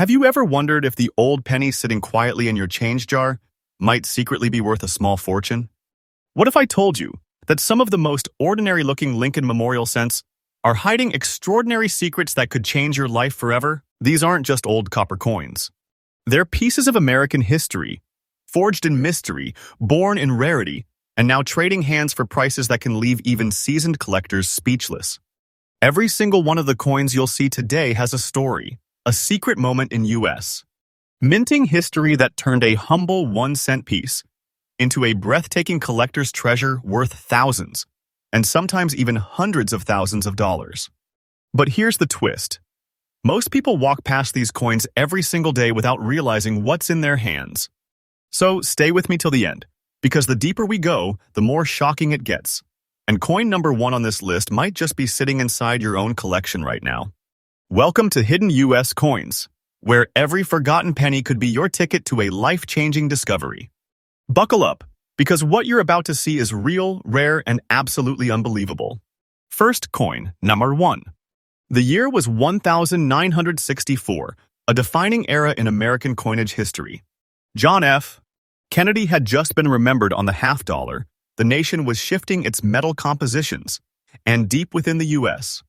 Have you ever wondered if the old penny sitting quietly in your change jar might secretly be worth a small fortune? What if I told you that some of the most ordinary-looking Lincoln Memorial cents are hiding extraordinary secrets that could change your life forever? These aren't just old copper coins. They're pieces of American history, forged in mystery, born in rarity, and now trading hands for prices that can leave even seasoned collectors speechless. Every single one of the coins you'll see today has a story, a secret moment in U.S. minting history that turned a humble 1-cent piece into a breathtaking collector's treasure worth thousands, and sometimes even hundreds of thousands of dollars. But here's the twist. Most people walk past these coins every single day without realizing what's in their hands. So stay with me till the end, because the deeper we go, the more shocking it gets. And coin number 1 on this list might just be sitting inside your own collection right now. Welcome to Hidden U.S. Coins, where every forgotten penny could be your ticket to a life-changing discovery. Buckle up, because what you're about to see is real, rare, and absolutely unbelievable. First coin, number 1. The year was 1964, a defining era in American coinage history. John F. Kennedy had just been remembered on the half dollar. The nation was shifting its metal compositions, and deep within the U.S.,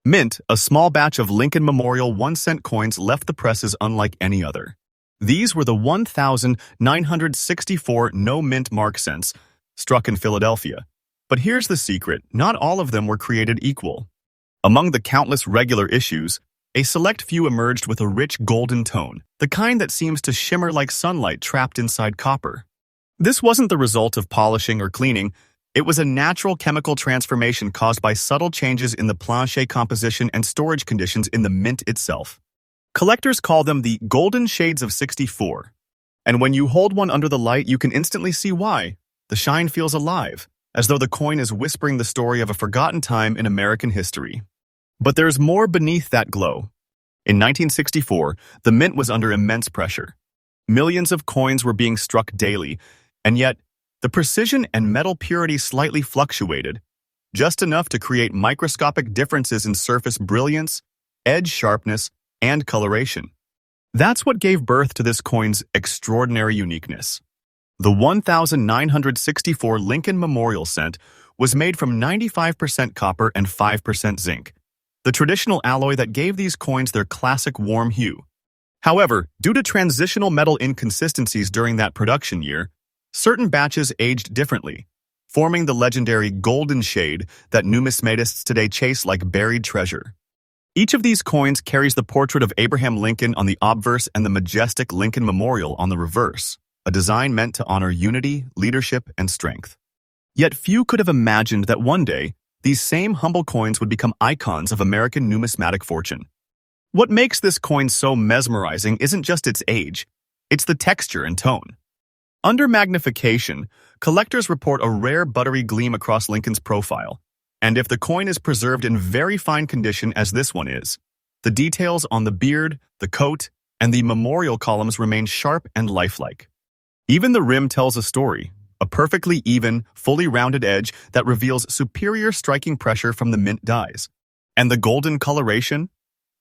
Mint, a small batch of Lincoln Memorial 1-cent coins, left the presses unlike any other. These were the 1,964 no-mint mark cents struck in Philadelphia. But here's the secret, not all of them were created equal. Among the countless regular issues, a select few emerged with a rich golden tone, the kind that seems to shimmer like sunlight trapped inside copper. This wasn't the result of polishing or cleaning. It was a natural chemical transformation caused by subtle changes in the plancher composition and storage conditions in the mint itself. Collectors call them the golden shades of 64. And when you hold one under the light, you can instantly see why. The shine feels alive, as though the coin is whispering the story of a forgotten time in American history. But there's more beneath that glow. In 1964, the mint was under immense pressure. Millions of coins were being struck daily, and yet, the precision and metal purity slightly fluctuated, just enough to create microscopic differences in surface brilliance, edge sharpness, and coloration. That's what gave birth to this coin's extraordinary uniqueness. The 1964 Lincoln Memorial cent was made from 95% copper and 5% zinc, the traditional alloy that gave these coins their classic warm hue. However, due to transitional metal inconsistencies during that production year, certain batches aged differently, forming the legendary golden shade that numismatists today chase like buried treasure. Each of these coins carries the portrait of Abraham Lincoln on the obverse and the majestic Lincoln Memorial on the reverse, a design meant to honor unity, leadership, and strength. Yet few could have imagined that one day, these same humble coins would become icons of American numismatic fortune. What makes this coin so mesmerizing isn't just its age, it's the texture and tone. Under magnification, collectors report a rare buttery gleam across Lincoln's profile, and if the coin is preserved in very fine condition as this one is, the details on the beard, the coat, and the memorial columns remain sharp and lifelike. Even the rim tells a story, a perfectly even, fully rounded edge that reveals superior striking pressure from the mint dyes. And the golden coloration?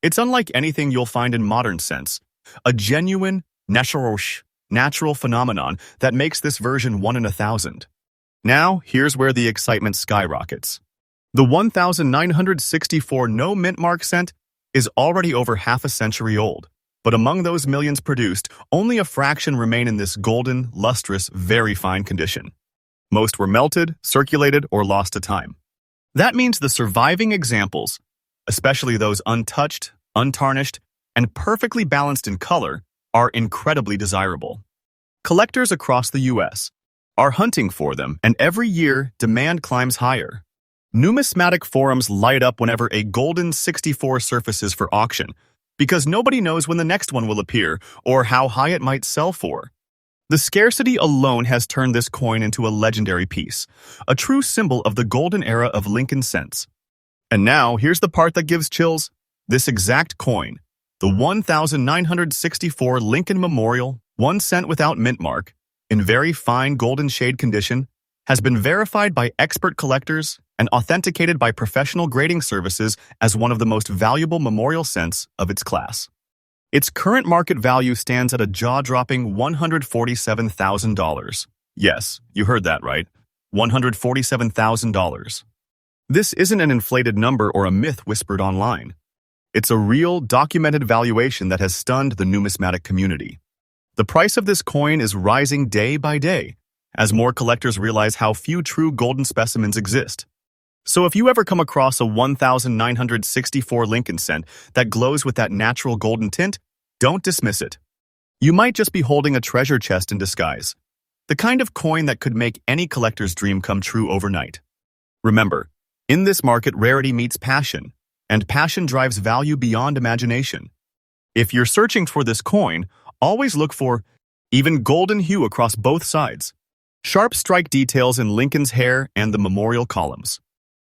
It's unlike anything you'll find in modern cents, a genuine, natural phenomenon that makes this version 1 in 1,000. Now, here's where the excitement skyrockets. The 1964 no-mint mark cent is already over half a century old, but among those millions produced, only a fraction remain in this golden, lustrous, very fine condition. Most were melted, circulated, or lost to time. That means the surviving examples, especially those untouched, untarnished, and perfectly balanced in color, are incredibly desirable. Collectors across the U.S. are hunting for them, and every year, demand climbs higher. Numismatic forums light up whenever a golden 64 surfaces for auction, because nobody knows when the next one will appear or how high it might sell for. The scarcity alone has turned this coin into a legendary piece, a true symbol of the golden era of Lincoln cents. And now, here's the part that gives chills. This exact coin, the 1964 Lincoln Memorial 1 cent without mint mark, in very fine golden shade condition, has been verified by expert collectors and authenticated by professional grading services as one of the most valuable memorial cents of its class. Its current market value stands at a jaw-dropping $147,000. Yes, you heard that right. $147,000. This isn't an inflated number or a myth whispered online. It's a real, documented valuation that has stunned the numismatic community. The price of this coin is rising day by day, as more collectors realize how few true golden specimens exist. So if you ever come across a 1964 Lincoln cent that glows with that natural golden tint, don't dismiss it. You might just be holding a treasure chest in disguise, the kind of coin that could make any collector's dream come true overnight. Remember, in this market, rarity meets passion, and passion drives value beyond imagination. If you're searching for this coin, always look for even golden hue across both sides, sharp strike details in Lincoln's hair and the memorial columns.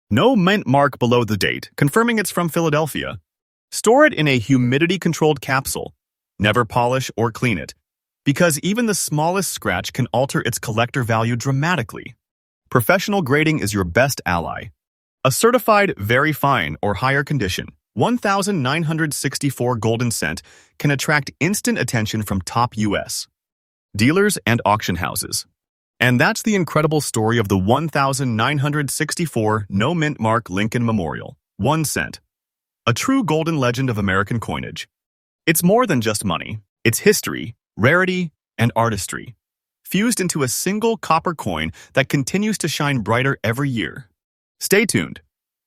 No mint mark below the date, confirming it's from Philadelphia. Store it in a humidity-controlled capsule. Never polish or clean it, because even the smallest scratch can alter its collector value dramatically. Professional grading is your best ally. A certified very fine or higher condition 1964 golden cent can attract instant attention from top U.S. dealers and auction houses. And that's the incredible story of the 1964 no mint mark Lincoln Memorial, 1 cent. A true golden legend of American coinage. It's more than just money. It's history, rarity, and artistry, fused into a single copper coin that continues to shine brighter every year. Stay tuned,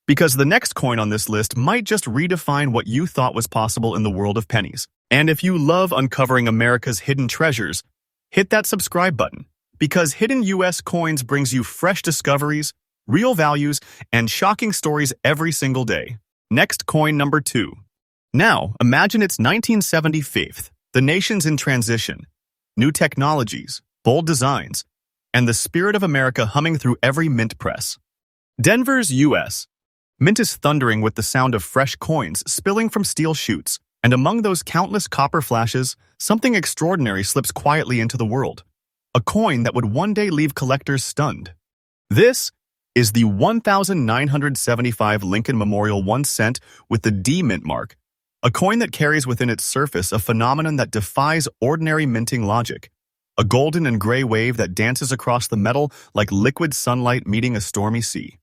because the next coin on this list might just redefine what you thought was possible in the world of pennies. And if you love uncovering America's hidden treasures, hit that subscribe button. Because Hidden U.S. Coins brings you fresh discoveries, real values, and shocking stories every single day. Next coin number 2. Now, imagine it's 1975, the nation's in transition. New technologies, bold designs, and the spirit of America humming through every mint press. Denver's U.S. Mint is thundering with the sound of fresh coins spilling from steel chutes, and among those countless copper flashes, something extraordinary slips quietly into the world. A coin that would one day leave collectors stunned. This is the 1975 Lincoln Memorial 1 cent with the D mint mark, a coin that carries within its surface a phenomenon that defies ordinary minting logic, a golden and gray wave that dances across the metal like liquid sunlight meeting a stormy sea.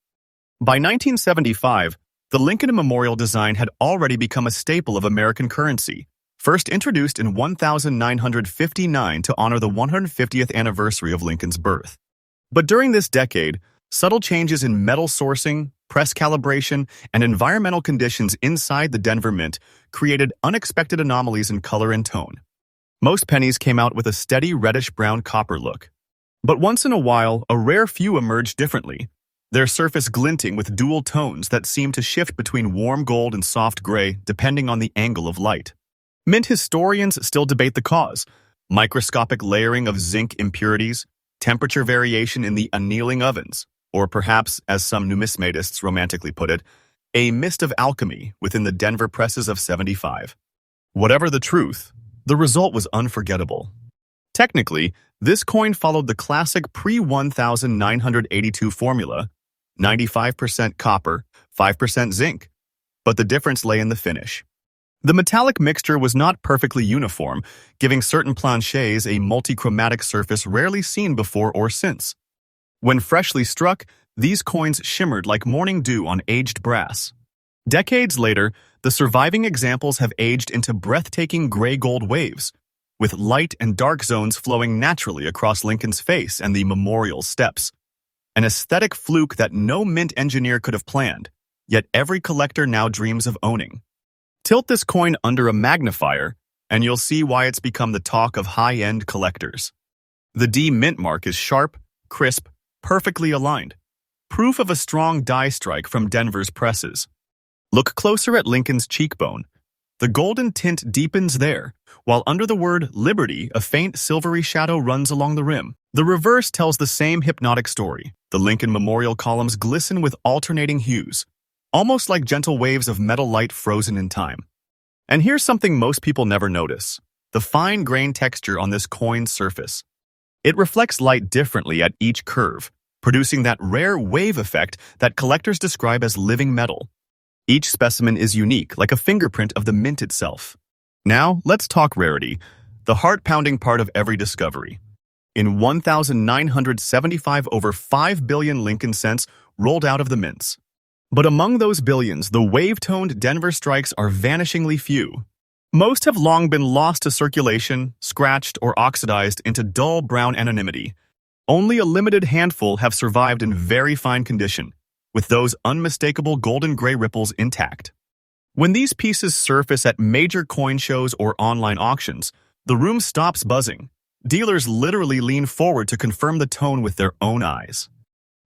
By 1975, the Lincoln Memorial design had already become a staple of American currency, first introduced in 1959 to honor the 150th anniversary of Lincoln's birth. But during this decade, subtle changes in metal sourcing, press calibration, and environmental conditions inside the Denver Mint created unexpected anomalies in color and tone. Most pennies came out with a steady reddish-brown copper look. But once in a while, a rare few emerged differently, their surface glinting with dual tones that seemed to shift between warm gold and soft gray depending on the angle of light. Mint historians still debate the cause: microscopic layering of zinc impurities, temperature variation in the annealing ovens, or perhaps, as some numismatists romantically put it, a mist of alchemy within the Denver presses of '75. Whatever the truth, the result was unforgettable. Technically, this coin followed the classic pre-1982 formula, 95% copper, 5% zinc, but the difference lay in the finish. The metallic mixture was not perfectly uniform, giving certain planchets a multichromatic surface rarely seen before or since. When freshly struck, these coins shimmered like morning dew on aged brass. Decades later, the surviving examples have aged into breathtaking gray-gold waves, with light and dark zones flowing naturally across Lincoln's face and the memorial steps. An aesthetic fluke that no mint engineer could have planned, yet every collector now dreams of owning. Tilt this coin under a magnifier, and you'll see why it's become the talk of high-end collectors. The D mint mark is sharp, crisp, perfectly aligned, proof of a strong die strike from Denver's presses. Look closer at Lincoln's cheekbone. The golden tint deepens there, while under the word Liberty, a faint silvery shadow runs along the rim. The reverse tells the same hypnotic story. The Lincoln Memorial columns glisten with alternating hues, almost like gentle waves of metal light frozen in time. And here's something most people never notice: the fine grain texture on this coin's surface. It reflects light differently at each curve, producing that rare wave effect that collectors describe as living metal. Each specimen is unique, like a fingerprint of the mint itself. Now, let's talk rarity, the heart-pounding part of every discovery. In 1975, over 5 billion Lincoln cents rolled out of the mints. But among those billions, the wave-toned Denver strikes are vanishingly few. Most have long been lost to circulation, scratched, or oxidized into dull brown anonymity. Only a limited handful have survived in very fine condition, with those unmistakable golden gray ripples intact. When these pieces surface at major coin shows or online auctions, the room stops buzzing. Dealers literally lean forward to confirm the tone with their own eyes.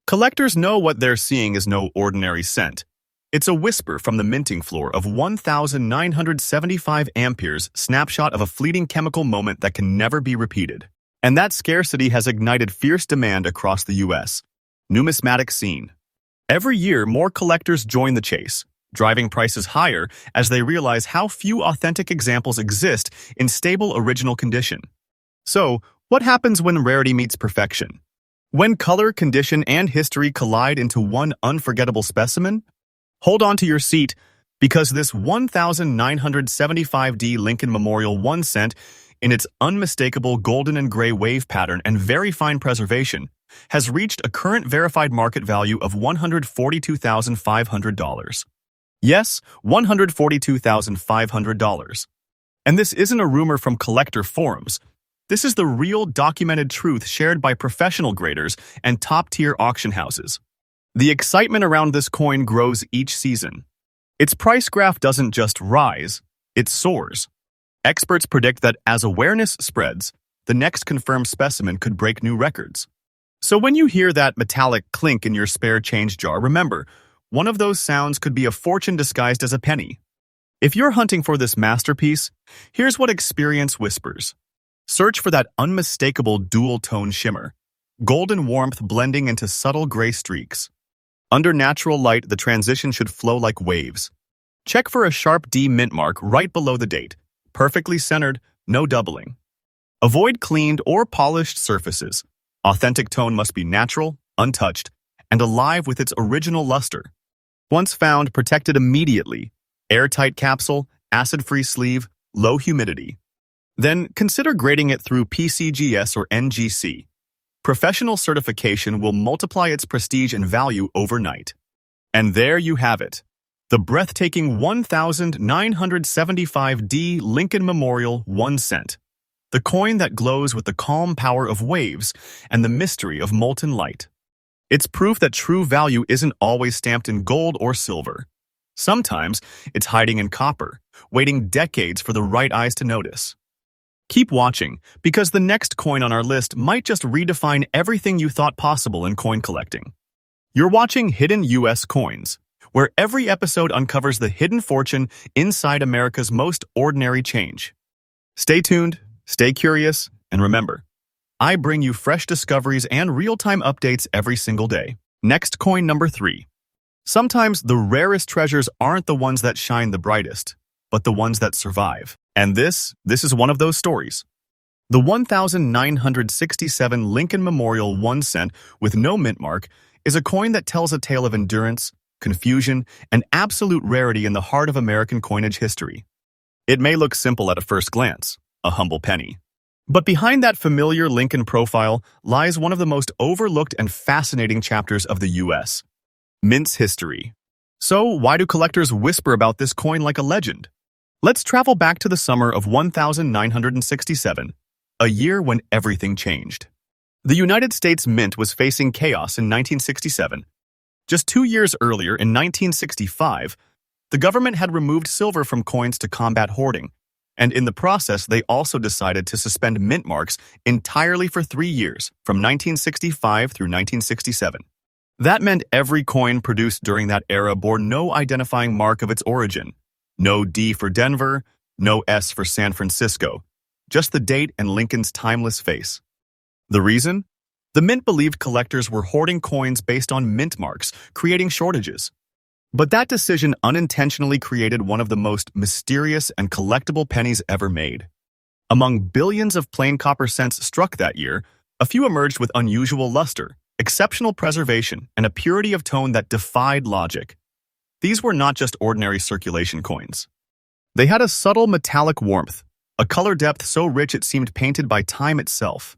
Collectors know what they're seeing is no ordinary scent. It's a whisper from the minting floor of 1,975 amperes snapshot of a fleeting chemical moment that can never be repeated. And that scarcity has ignited fierce demand across the U.S. numismatic scene. Every year, more collectors join the chase, driving prices higher as they realize how few authentic examples exist in stable original condition. So, what happens when rarity meets perfection? When color, condition, and history collide into one unforgettable specimen? Hold on to your seat, because this 1975D Lincoln Memorial 1 cent, in its unmistakable golden and gray wave pattern and very fine preservation, has reached a current verified market value of $142,500. Yes, $142,500. And this isn't a rumor from collector forums. This is the real documented truth shared by professional graders and top-tier auction houses. The excitement around this coin grows each season. Its price graph doesn't just rise, it soars. Experts predict that as awareness spreads, the next confirmed specimen could break new records. So when you hear that metallic clink in your spare change jar, remember, one of those sounds could be a fortune disguised as a penny. If you're hunting for this masterpiece, here's what experience whispers. Search for that unmistakable dual-tone shimmer, golden warmth blending into subtle gray streaks. Under natural light, the transition should flow like waves. Check for a sharp D mint mark right below the date, perfectly centered, no doubling. Avoid cleaned or polished surfaces. Authentic tone must be natural, untouched, and alive with its original luster. Once found, protect it immediately. Airtight capsule, acid-free sleeve, low humidity. Then consider grading it through PCGS or NGC. Professional certification will multiply its prestige and value overnight. And there you have it. The breathtaking 1975D Lincoln Memorial 1 cent. The coin that glows with the calm power of waves and the mystery of molten light. It's proof that true value isn't always stamped in gold or silver. Sometimes it's hiding in copper, waiting decades for the right eyes to notice. Keep watching, because the next coin on our list might just redefine everything you thought possible in coin collecting. You're watching Hidden U.S. Coins, where every episode uncovers the hidden fortune inside America's most ordinary change. Stay tuned, stay curious, and remember, I bring you fresh discoveries and real-time updates every single day. Next coin number 3. Sometimes the rarest treasures aren't the ones that shine the brightest, but the ones that survive. And this is one of those stories. The 1967 Lincoln Memorial 1 cent with no mint mark is a coin that tells a tale of endurance, confusion, and absolute rarity in the heart of American coinage history. It may look simple at a first glance, a humble penny. But behind that familiar Lincoln profile lies one of the most overlooked and fascinating chapters of the U.S. Mint's history. So why do collectors whisper about this coin like a legend? Let's travel back to the summer of 1967, a year when everything changed. The United States Mint was facing chaos in 1967. Just 2 years earlier, in 1965, the government had removed silver from coins to combat hoarding, and in the process, they also decided to suspend mint marks entirely for 3 years, from 1965 through 1967. That meant every coin produced during that era bore no identifying mark of its origin. No D for Denver, no S for San Francisco, just the date and Lincoln's timeless face. The reason? The Mint believed collectors were hoarding coins based on mint marks, creating shortages. But that decision unintentionally created one of the most mysterious and collectible pennies ever made. Among billions of plain copper cents struck that year, a few emerged with unusual luster, exceptional preservation, and a purity of tone that defied logic. These were not just ordinary circulation coins. They had a subtle metallic warmth, a color depth so rich it seemed painted by time itself.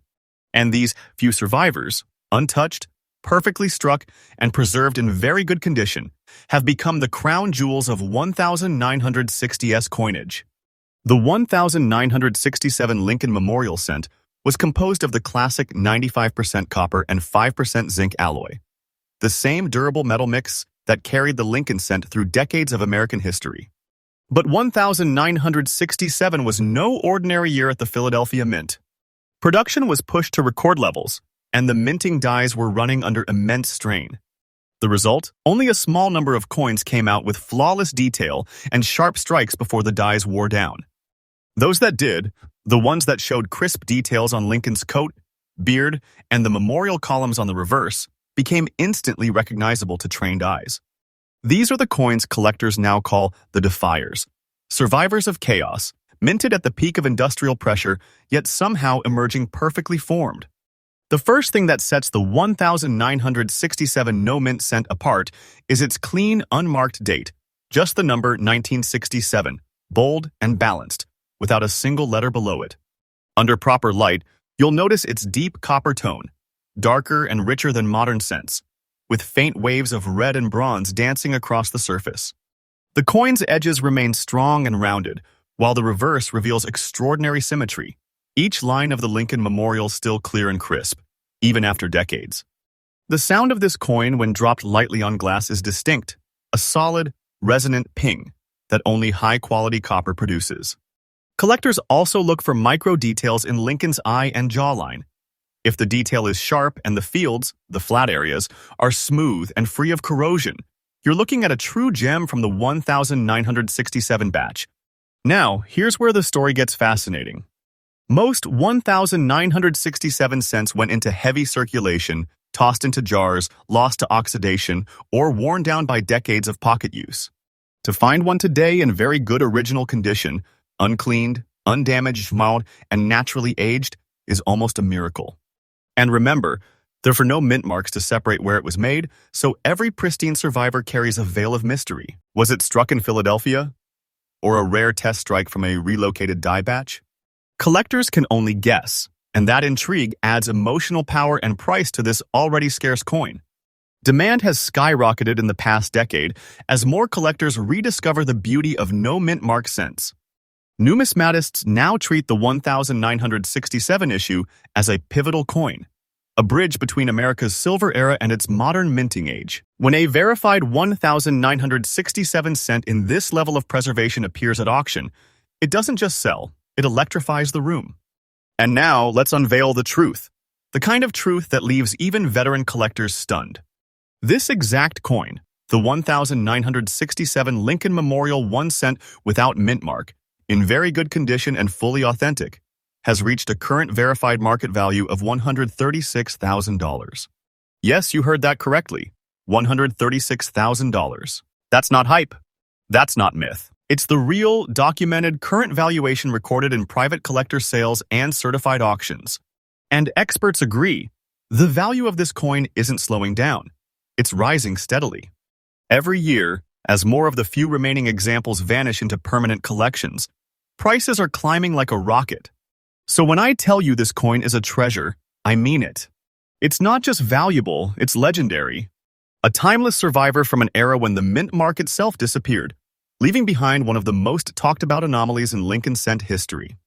And these few survivors, untouched, perfectly struck, and preserved in very good condition, have become the crown jewels of 1960s coinage. The 1967 Lincoln Memorial cent was composed of the classic 95% copper and 5% zinc alloy, the same durable metal mix that carried the Lincoln cent through decades of American history. But 1967 was no ordinary year at the Philadelphia Mint. Production was pushed to record levels, and the minting dies were running under immense strain. The result? Only a small number of coins came out with flawless detail and sharp strikes before the dies wore down. Those that did, the ones that showed crisp details on Lincoln's coat, beard, and the memorial columns on the reverse, became instantly recognizable to trained eyes. These are the coins collectors now call the Defiers, survivors of chaos, minted at the peak of industrial pressure, yet somehow emerging perfectly formed. The first thing that sets the 1967 no-mint cent apart is its clean, unmarked date, just the number 1967, bold and balanced, without a single letter below it. Under proper light, you'll notice its deep copper tone, darker and richer than modern cents, with faint waves of red and bronze dancing across the surface. The coin's edges remain strong and rounded, while the reverse reveals extraordinary symmetry, each line of the Lincoln Memorial still clear and crisp, even after decades. The sound of this coin when dropped lightly on glass is distinct, a solid, resonant ping that only high-quality copper produces. Collectors also look for micro details in Lincoln's eye and jawline. If the detail is sharp and the fields, the flat areas, are smooth and free of corrosion, you're looking at a true gem from the 1967 batch. Now, here's where the story gets fascinating. Most 1967 cents went into heavy circulation, tossed into jars, lost to oxidation, or worn down by decades of pocket use. To find one today in very good original condition, uncleaned, undamaged, mild, and naturally aged, is almost a miracle. And remember, there are no mint marks to separate where it was made, so every pristine survivor carries a veil of mystery. Was it struck in Philadelphia? Or a rare test strike from a relocated die batch? Collectors can only guess, and that intrigue adds emotional power and price to this already scarce coin. Demand has skyrocketed in the past decade as more collectors rediscover the beauty of no mint mark cents. Numismatists now treat the 1967 issue as a pivotal coin, a bridge between America's silver era and its modern minting age. When a verified 1967 cent in this level of preservation appears at auction, it doesn't just sell, it electrifies the room. And now, let's unveil the truth, the kind of truth that leaves even veteran collectors stunned. This exact coin, the 1967 Lincoln Memorial 1 cent without mint mark, in very good condition and fully authentic, has reached a current verified market value of $136,000. Yes, you heard that correctly. $136,000. That's not hype. That's not myth. It's the real, documented, current valuation recorded in private collector sales and certified auctions. And experts agree, the value of this coin isn't slowing down. It's rising steadily. Every year, as more of the few remaining examples vanish into permanent collections, prices are climbing like a rocket. So when I tell you this coin is a treasure, I mean it. It's not just valuable, it's legendary. A timeless survivor from an era when the mint mark itself disappeared, leaving behind one of the most talked about anomalies in Lincoln cent history.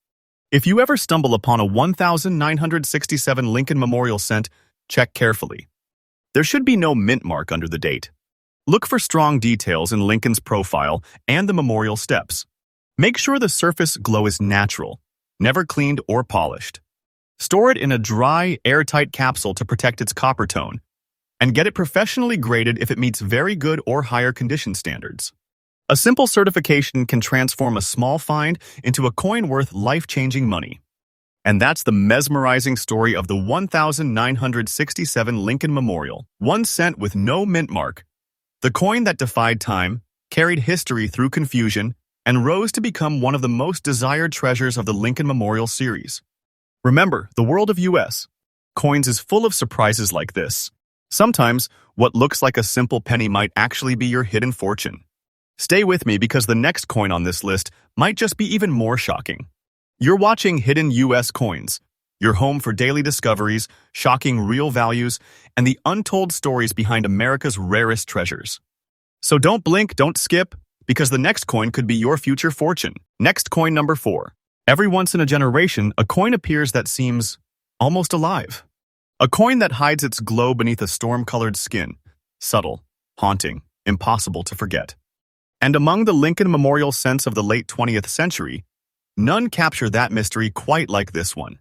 If you ever stumble upon a 1967 Lincoln Memorial cent, check carefully. There should be no mint mark under the date. Look for strong details in Lincoln's profile and the memorial steps. Make sure the surface glow is natural, never cleaned or polished. Store it in a dry, airtight capsule to protect its copper tone, and get it professionally graded if it meets very good or higher condition standards. A simple certification can transform a small find into a coin worth life-changing money. And that's the mesmerizing story of the 1967 Lincoln Memorial, 1 cent with no mint mark. The coin that defied time, carried history through confusion, and rose to become one of the most desired treasures of the Lincoln Memorial series. Remember, the world of U.S. coins is full of surprises like this. Sometimes, what looks like a simple penny might actually be your hidden fortune. Stay with me because the next coin on this list might just be even more shocking. You're watching Hidden US Coins, your home for daily discoveries, shocking real values, and the untold stories behind America's rarest treasures. So don't blink, don't skip, because the next coin could be your future fortune. Next coin number 4. Every once in a generation, a coin appears that seems almost alive. A coin that hides its glow beneath a storm-colored skin. Subtle, haunting, impossible to forget. And among the Lincoln Memorial cents of the late 20th century, none capture that mystery quite like this one.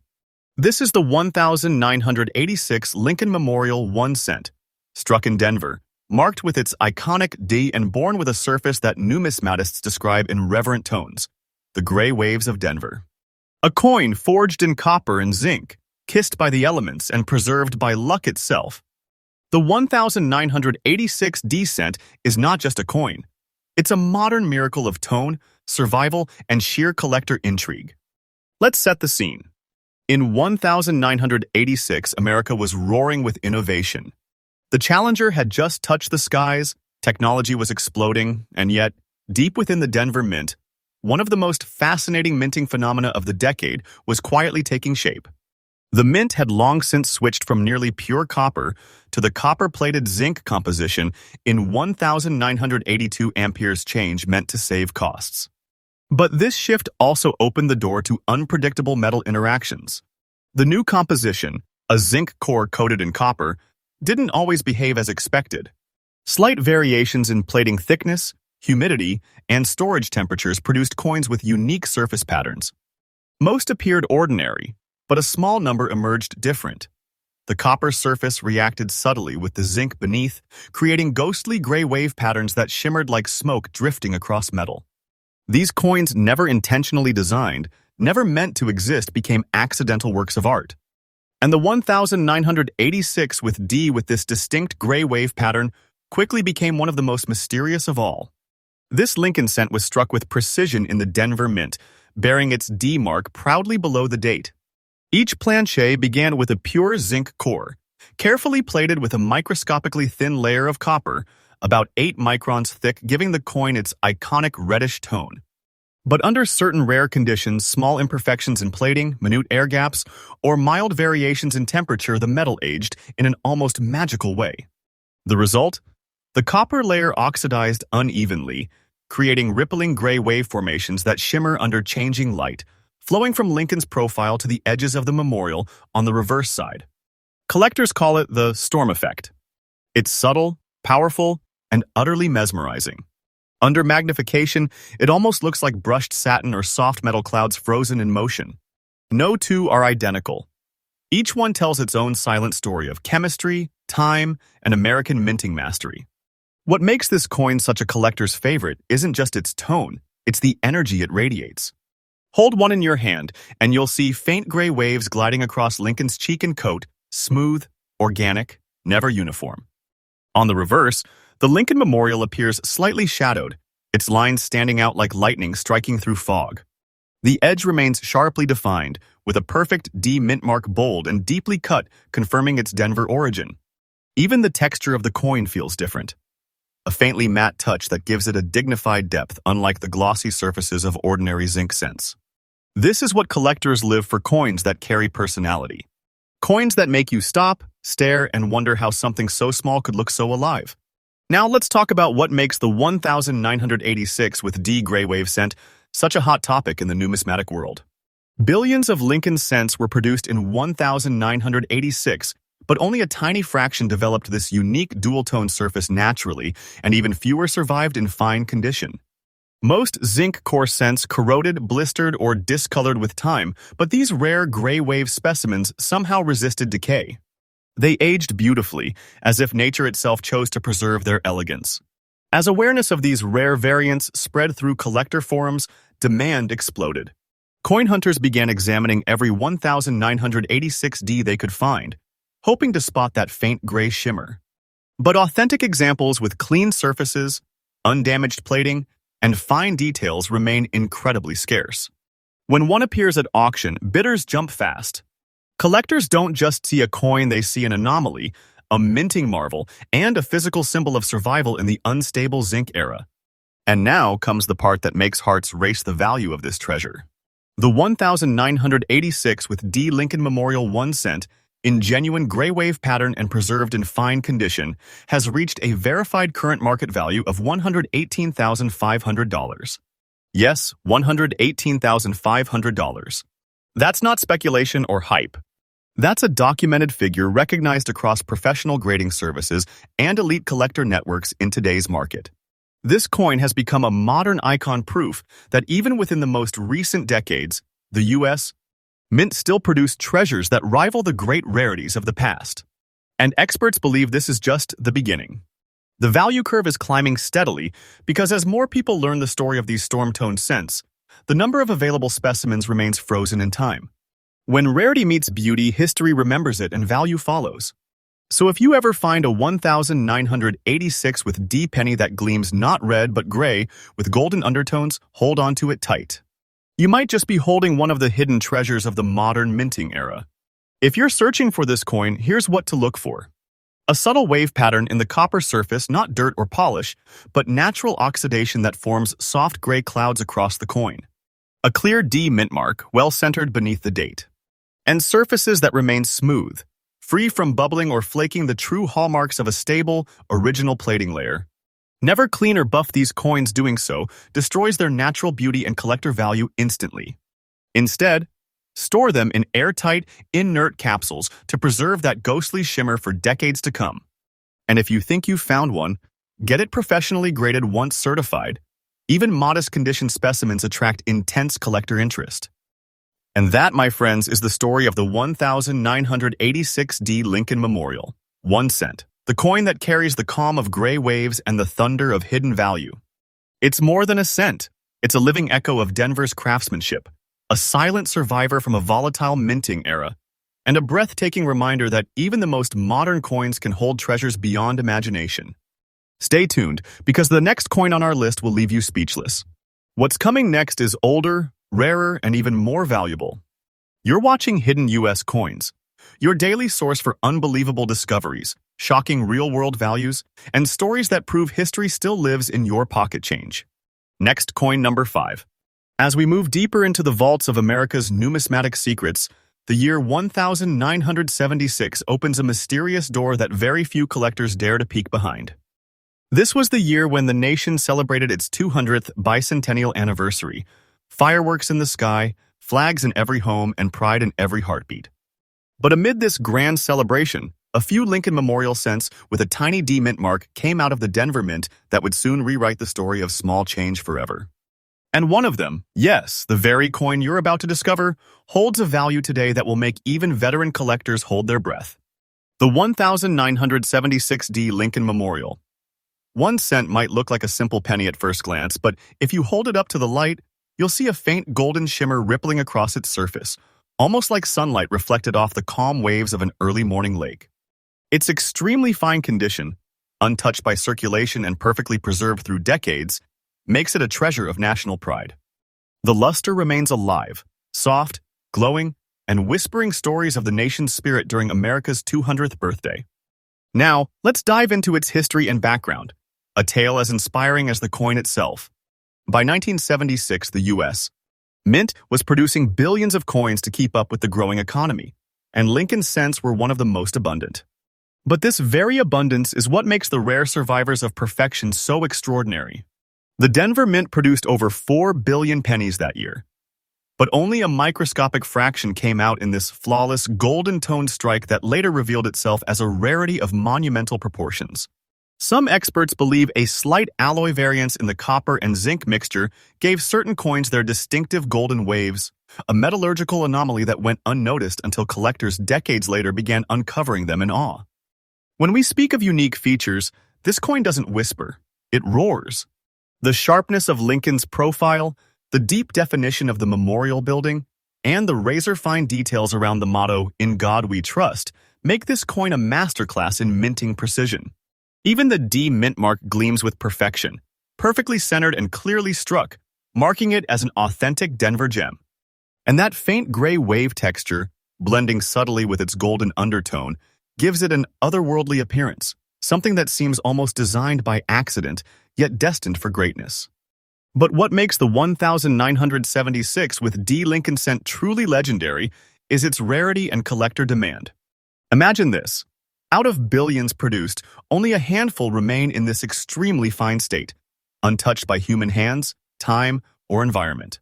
This is the 1986 Lincoln Memorial 1 cent, struck in Denver, marked with its iconic D and born with a surface that numismatists describe in reverent tones, the gray waves of Denver. A coin forged in copper and zinc, kissed by the elements and preserved by luck itself. The 1986 D cent is not just a coin. It's a modern miracle of tone, survival, and sheer collector intrigue. Let's set the scene. In 1986, America was roaring with innovation. The Challenger had just touched the skies, technology was exploding, and yet, deep within the Denver Mint, one of the most fascinating minting phenomena of the decade was quietly taking shape. The mint had long since switched from nearly pure copper to the copper-plated zinc composition in 1982 amperes change meant to save costs. But this shift also opened the door to unpredictable metal interactions. The new composition, a zinc core coated in copper, didn't always behave as expected. Slight variations in plating thickness, humidity, and storage temperatures produced coins with unique surface patterns. Most appeared ordinary, but a small number emerged different. The copper surface reacted subtly with the zinc beneath, creating ghostly gray wave patterns that shimmered like smoke drifting across metal. These coins, never intentionally designed, never meant to exist, became accidental works of art. And the 1986 with D with this distinct gray wave pattern quickly became one of the most mysterious of all. This Lincoln cent was struck with precision in the Denver Mint, bearing its D mark proudly below the date. Each planchet began with a pure zinc core, carefully plated with a microscopically thin layer of copper, about 8 microns thick, giving the coin its iconic reddish tone. But under certain rare conditions, small imperfections in plating, minute air gaps, or mild variations in temperature, the metal aged in an almost magical way. The result? The copper layer oxidized unevenly, creating rippling gray wave formations that shimmer under changing light, flowing from Lincoln's profile to the edges of the memorial on the reverse side. Collectors call it the storm effect. It's subtle, powerful, and utterly mesmerizing. Under magnification, it almost looks like brushed satin or soft metal clouds frozen in motion. No two are identical. Each one tells its own silent story of chemistry, time, and American minting mastery. What makes this coin such a collector's favorite isn't just its tone, it's the energy it radiates. Hold one in your hand, and you'll see faint gray waves gliding across Lincoln's cheek and coat, smooth, organic, never uniform. On the reverse, the Lincoln Memorial appears slightly shadowed, its lines standing out like lightning striking through fog. The edge remains sharply defined, with a perfect D mint mark bold and deeply cut, confirming its Denver origin. Even the texture of the coin feels different. A faintly matte touch that gives it a dignified depth, unlike the glossy surfaces of ordinary zinc cents. This is what collectors live for: coins that carry personality. Coins that make you stop, stare, and wonder how something so small could look so alive. Now let's talk about what makes the 1986 with D gray wave cent such a hot topic in the numismatic world. Billions of Lincoln cents were produced in 1986, but only a tiny fraction developed this unique dual-tone surface naturally, and even fewer survived in fine condition. Most zinc core cents corroded, blistered, or discolored with time, but these rare gray wave specimens somehow resisted decay. They aged beautifully, as if nature itself chose to preserve their elegance. As awareness of these rare variants spread through collector forums, demand exploded. Coin hunters began examining every 1986D they could find, hoping to spot that faint gray shimmer. But authentic examples with clean surfaces, undamaged plating, and fine details remain incredibly scarce. When one appears at auction, bidders jump fast. Collectors don't just see a coin, they see an anomaly, a minting marvel, and a physical symbol of survival in the unstable zinc era. And now comes the part that makes hearts race the value of this treasure. The 1986 with D. Lincoln Memorial 1 cent, in genuine gray wave pattern and preserved in fine condition, has reached a verified current market value of $118,500. Yes, $118,500. That's not speculation or hype. That's a documented figure recognized across professional grading services and elite collector networks in today's market. This coin has become a modern icon, proof that even within the most recent decades, the U.S. Mint still produced treasures that rival the great rarities of the past. And experts believe this is just the beginning. The value curve is climbing steadily because as more people learn the story of these storm-toned cents, the number of available specimens remains frozen in time. When rarity meets beauty, history remembers it and value follows. So if you ever find a 1986 with D penny that gleams not red but gray with golden undertones, hold on to it tight. You might just be holding one of the hidden treasures of the modern minting era. If you're searching for this coin, here's what to look for. A subtle wave pattern in the copper surface, not dirt or polish, but natural oxidation that forms soft gray clouds across the coin. A clear D mint mark, well centered beneath the date. And surfaces that remain smooth, free from bubbling or flaking, the true hallmarks of a stable, original plating layer. Never clean or buff these coins. Doing so destroys their natural beauty and collector value instantly. Instead, store them in airtight, inert capsules to preserve that ghostly shimmer for decades to come. And if you think you've found one, get it professionally graded once certified. Even modest condition specimens attract intense collector interest. And that, my friends, is the story of the 1986 D. Lincoln Memorial, 1 cent, the coin that carries the calm of gray waves and the thunder of hidden value. It's more than a cent. It's a living echo of Denver's craftsmanship, a silent survivor from a volatile minting era, and a breathtaking reminder that even the most modern coins can hold treasures beyond imagination. Stay tuned, because the next coin on our list will leave you speechless. What's coming next is older, rarer, and even more valuable. You're watching Hidden U.S. Coins, your daily source for unbelievable discoveries, shocking real-world values, and stories that prove history still lives in your pocket change. Next, coin number 5. As we move deeper into the vaults of America's numismatic secrets, the year 1976 opens a mysterious door that very few collectors dare to peek behind. This was the year when the nation celebrated its 200th bicentennial anniversary. Fireworks in the sky, flags in every home, and pride in every heartbeat. But amid this grand celebration, a few Lincoln Memorial cents with a tiny D mint mark came out of the Denver Mint that would soon rewrite the story of small change forever. And one of them, yes, the very coin you're about to discover, holds a value today that will make even veteran collectors hold their breath. The 1976 D Lincoln Memorial. 1 cent might look like a simple penny at first glance, but if you hold it up to the light, you'll see a faint golden shimmer rippling across its surface, almost like sunlight reflected off the calm waves of an early morning lake. Its extremely fine condition, untouched by circulation and perfectly preserved through decades, makes it a treasure of national pride. The luster remains alive, soft, glowing, and whispering stories of the nation's spirit during America's 200th birthday. Now, let's dive into its history and background, a tale as inspiring as the coin itself. By 1976, the U.S. Mint was producing billions of coins to keep up with the growing economy, and Lincoln cents were one of the most abundant. But this very abundance is what makes the rare survivors of perfection so extraordinary. The Denver Mint produced over 4 billion pennies that year, but only a microscopic fraction came out in this flawless golden-toned strike that later revealed itself as a rarity of monumental proportions. Some experts believe a slight alloy variance in the copper and zinc mixture gave certain coins their distinctive golden waves, a metallurgical anomaly that went unnoticed until collectors decades later began uncovering them in awe. When we speak of unique features, this coin doesn't whisper, it roars. The sharpness of Lincoln's profile, the deep definition of the memorial building, and the razor-fine details around the motto, "In God We Trust," make this coin a masterclass in minting precision. Even the D mint mark gleams with perfection, perfectly centered and clearly struck, marking it as an authentic Denver gem. And that faint gray wave texture, blending subtly with its golden undertone, gives it an otherworldly appearance, something that seems almost designed by accident, yet destined for greatness. But what makes the 1976 with D. Lincoln cent truly legendary is its rarity and collector demand. Imagine this. Out of billions produced, only a handful remain in this extremely fine state, untouched by human hands, time, or environment.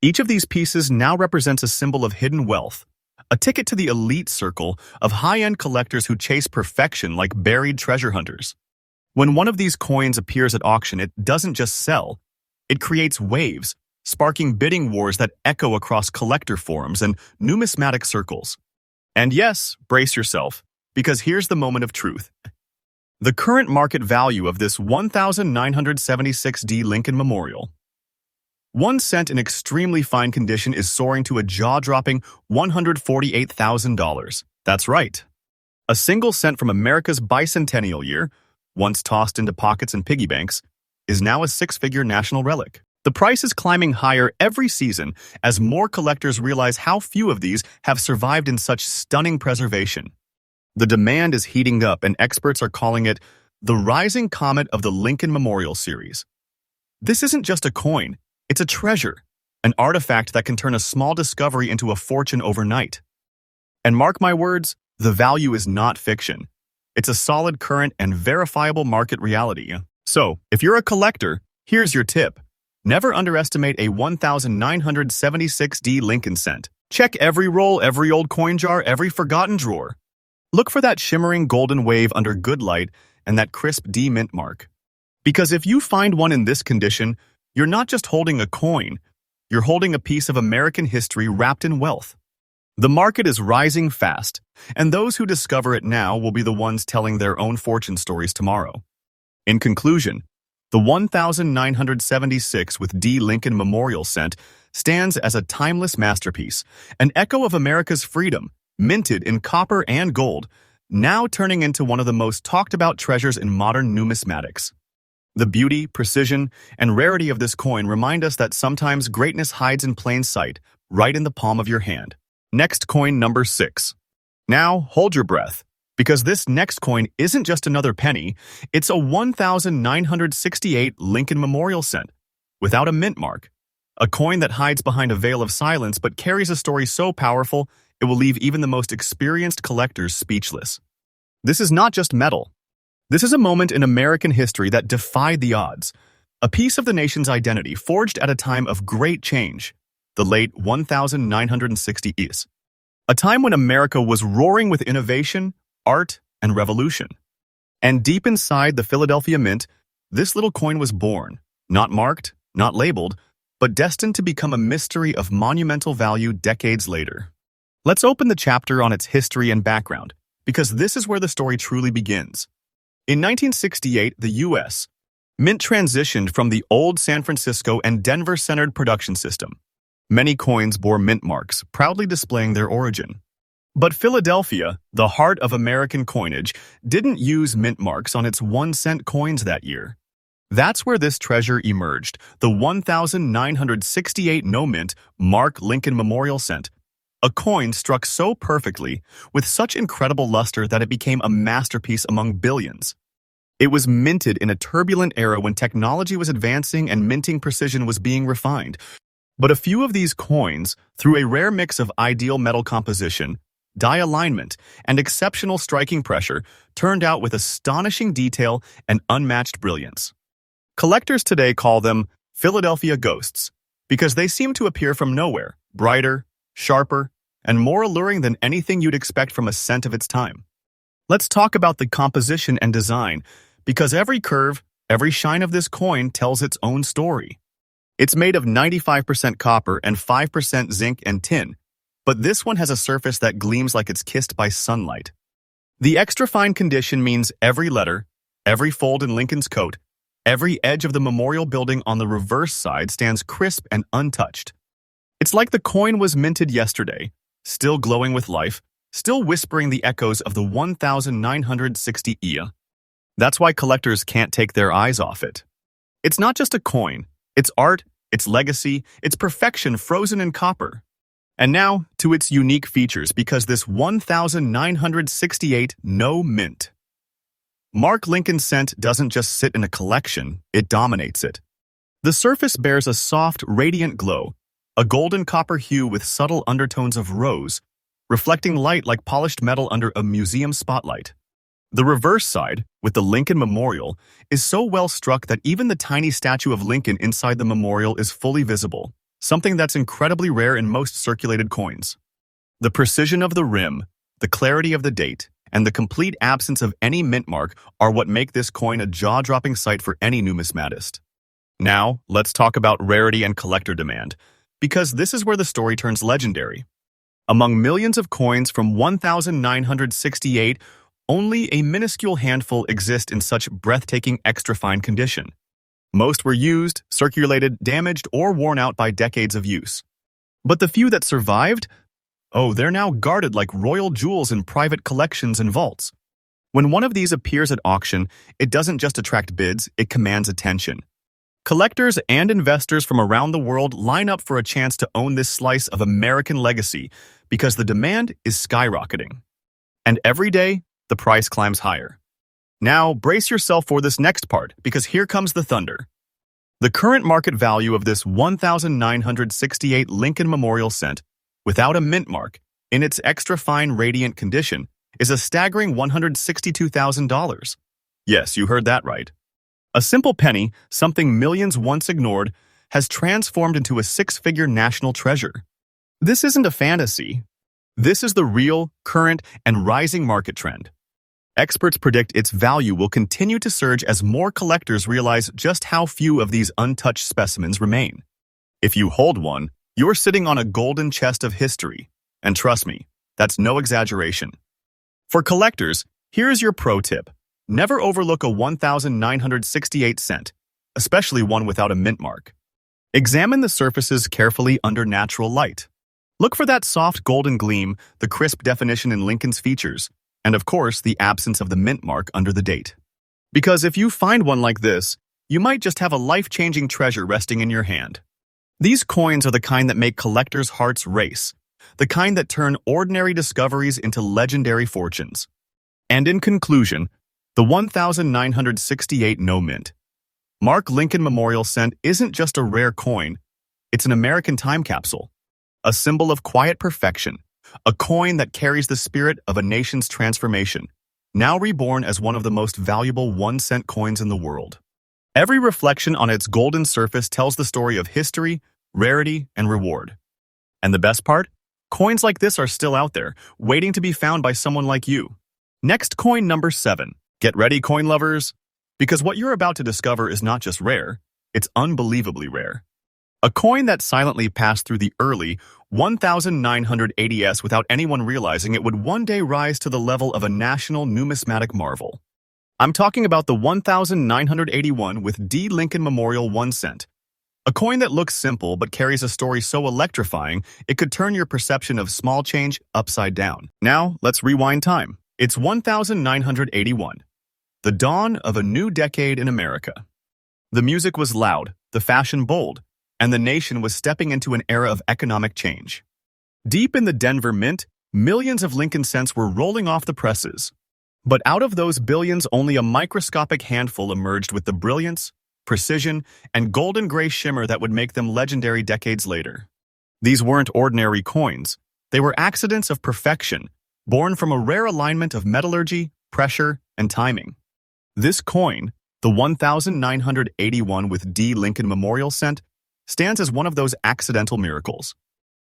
Each of these pieces now represents a symbol of hidden wealth, a ticket to the elite circle of high-end collectors who chase perfection like buried treasure hunters. When one of these coins appears at auction, it doesn't just sell, it creates waves, sparking bidding wars that echo across collector forums and numismatic circles. And yes, brace yourself, because here's the moment of truth. The current market value of this 1976 D. Lincoln Memorial. 1 cent in extremely fine condition is soaring to a jaw-dropping $148,000. That's right. A single cent from America's bicentennial year, once tossed into pockets and piggy banks, is now a six-figure national relic. The price is climbing higher every season as more collectors realize how few of these have survived in such stunning preservation. The demand is heating up, and experts are calling it the rising comet of the Lincoln Memorial series. This isn't just a coin, it's a treasure, an artifact that can turn a small discovery into a fortune overnight. And mark my words, the value is not fiction. It's a solid, current, and verifiable market reality. So, if you're a collector, here's your tip. Never underestimate a 1976 D. Lincoln cent. Check every roll, every old coin jar, every forgotten drawer. Look for that shimmering golden wave under good light and that crisp D mint mark. Because if you find one in this condition, you're not just holding a coin, you're holding a piece of American history wrapped in wealth. The market is rising fast, and those who discover it now will be the ones telling their own fortune stories tomorrow. In conclusion, the 1976 with D. Lincoln Memorial cent stands as a timeless masterpiece, an echo of America's freedom, minted in copper and gold, now turning into one of the most talked-about treasures in modern numismatics. The beauty, precision, and rarity of this coin remind us that sometimes greatness hides in plain sight, right in the palm of your hand. Next coin number 6. Now, hold your breath, because this next coin isn't just another penny, it's a 1968 Lincoln Memorial cent, without a mint mark. A coin that hides behind a veil of silence but carries a story so powerful it will leave even the most experienced collectors speechless. This is not just metal. This is a moment in American history that defied the odds, a piece of the nation's identity forged at a time of great change, the late 1960s. A time when America was roaring with innovation, art, and revolution. And deep inside the Philadelphia Mint, this little coin was born, not marked, not labeled, but destined to become a mystery of monumental value decades later. Let's open the chapter on its history and background, because this is where the story truly begins. In 1968, the U.S. Mint transitioned from the old San Francisco and Denver-centered production system. Many coins bore mint marks, proudly displaying their origin. But Philadelphia, the heart of American coinage, didn't use mint marks on its 1-cent coins that year. That's where this treasure emerged, the 1968 no-mint Mark Lincoln Memorial cent. A coin struck so perfectly, with such incredible luster that it became a masterpiece among billions. It was minted in a turbulent era when technology was advancing and minting precision was being refined. But a few of these coins, through a rare mix of ideal metal composition, die alignment, and exceptional striking pressure, turned out with astonishing detail and unmatched brilliance. Collectors today call them Philadelphia ghosts, because they seem to appear from nowhere, brighter, sharper, and more alluring than anything you'd expect from a cent of its time. Let's talk about the composition and design, because every curve, every shine of this coin tells its own story. It's made of 95% copper and 5% zinc and tin, but this one has a surface that gleams like it's kissed by sunlight. The extra fine condition means every letter, every fold in Lincoln's coat, every edge of the memorial building on the reverse side stands crisp and untouched. It's like the coin was minted yesterday, still glowing with life, still whispering the echoes of the 1960 year. That's why collectors can't take their eyes off it. It's not just a coin, it's art, its legacy, its perfection frozen in copper. And now to its unique features, because this 1968 no mint Mark Lincoln cent doesn't just sit in a collection, it dominates it. The surface bears a soft, radiant glow, a golden copper hue with subtle undertones of rose, reflecting light like polished metal under a museum spotlight. The reverse side, with the Lincoln Memorial, is so well struck that even the tiny statue of Lincoln inside the memorial is fully visible, something that's incredibly rare in most circulated coins. The precision of the rim, the clarity of the date, and the complete absence of any mint mark are what make this coin a jaw-dropping sight for any numismatist. Now, let's talk about rarity and collector demand, because this is where the story turns legendary. Among millions of coins from 1968, only a minuscule handful exist in such breathtaking extra-fine condition. Most were used, circulated, damaged, or worn out by decades of use. But the few that survived? Oh, they're now guarded like royal jewels in private collections and vaults. When one of these appears at auction, it doesn't just attract bids, it commands attention. Collectors and investors from around the world line up for a chance to own this slice of American legacy because the demand is skyrocketing. And every day, the price climbs higher. Now, brace yourself for this next part, because here comes the thunder. The current market value of this 1968 Lincoln Memorial cent, without a mint mark, in its extra-fine radiant condition, is a staggering $162,000. Yes, you heard that right. A simple penny, something millions once ignored, has transformed into a six-figure national treasure. This isn't a fantasy. This is the real, current, and rising market trend. Experts predict its value will continue to surge as more collectors realize just how few of these untouched specimens remain. If you hold one, you're sitting on a golden chest of history. And trust me, that's no exaggeration. For collectors, here's your pro tip. Never overlook a 1968 cent, especially one without a mint mark. Examine the surfaces carefully under natural light. Look for that soft golden gleam, the crisp definition in Lincoln's features, and of course, the absence of the mint mark under the date. Because if you find one like this, you might just have a life-changing treasure resting in your hand. These coins are the kind that make collectors' hearts race, the kind that turn ordinary discoveries into legendary fortunes. And in conclusion, the 1968 no mint Mark Lincoln Memorial cent isn't just a rare coin, it's an American time capsule, a symbol of quiet perfection, a coin that carries the spirit of a nation's transformation, now reborn as one of the most valuable 1-cent coins in the world. Every reflection on its golden surface tells the story of history, rarity, and reward. And the best part? Coins like this are still out there, waiting to be found by someone like you. Next, coin number 7. Get ready, coin lovers, because what you're about to discover is not just rare, it's unbelievably rare. A coin that silently passed through the early 1980s without anyone realizing it would one day rise to the level of a national numismatic marvel. I'm talking about the 1981 with D. Lincoln Memorial 1 cent. A coin that looks simple but carries a story so electrifying it could turn your perception of small change upside down. Now, let's rewind time. It's 1981, the dawn of a new decade in America. The music was loud, the fashion bold, and the nation was stepping into an era of economic change. Deep in the Denver Mint, millions of Lincoln cents were rolling off the presses. But out of those billions, only a microscopic handful emerged with the brilliance, precision, and golden gray shimmer that would make them legendary decades later. These weren't ordinary coins. They were accidents of perfection, born from a rare alignment of metallurgy, pressure, and timing. This coin, the 1981 with D. Lincoln Memorial cent, stands as one of those accidental miracles.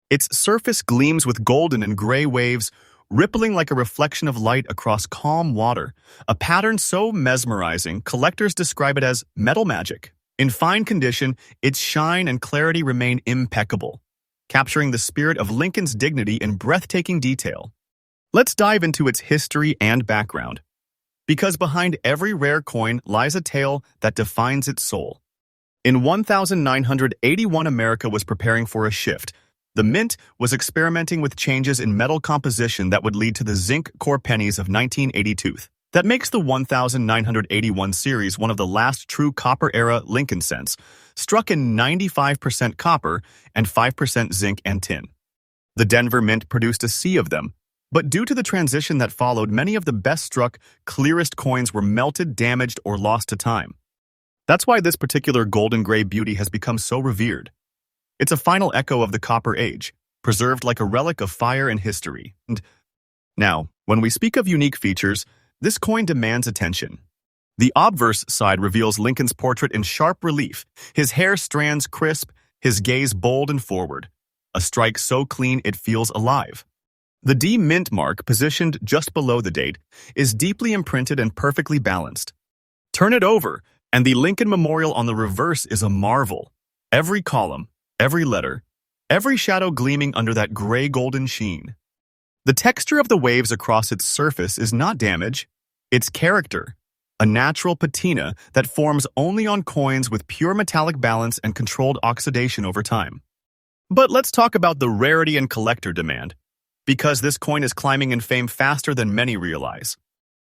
Its surface gleams with golden and gray waves, rippling like a reflection of light across calm water, a pattern so mesmerizing, collectors describe it as metal magic. In fine condition, its shine and clarity remain impeccable, capturing the spirit of Lincoln's dignity in breathtaking detail. Let's dive into its history and background, because behind every rare coin lies a tale that defines its soul. In 1981, America was preparing for a shift. The Mint was experimenting with changes in metal composition that would lead to the zinc core pennies of 1982. That makes the 1981 series one of the last true copper-era Lincoln cents, struck in 95% copper and 5% zinc and tin. The Denver Mint produced a sea of them, but due to the transition that followed, many of the best-struck, clearest coins were melted, damaged, or lost to time. That's why this particular golden gray beauty has become so revered. It's a final echo of the Copper Age, preserved like a relic of fire and history. And now, when we speak of unique features, this coin demands attention. The obverse side reveals Lincoln's portrait in sharp relief, his hair strands crisp, his gaze bold and forward, a strike so clean it feels alive. The D mint mark, positioned just below the date, is deeply imprinted and perfectly balanced. Turn it over, and the Lincoln Memorial on the reverse is a marvel. Every column, every letter, every shadow gleaming under that gray-golden sheen. The texture of the waves across its surface is not damage, it's character, a natural patina that forms only on coins with pure metallic balance and controlled oxidation over time. But let's talk about the rarity and collector demand, because this coin is climbing in fame faster than many realize.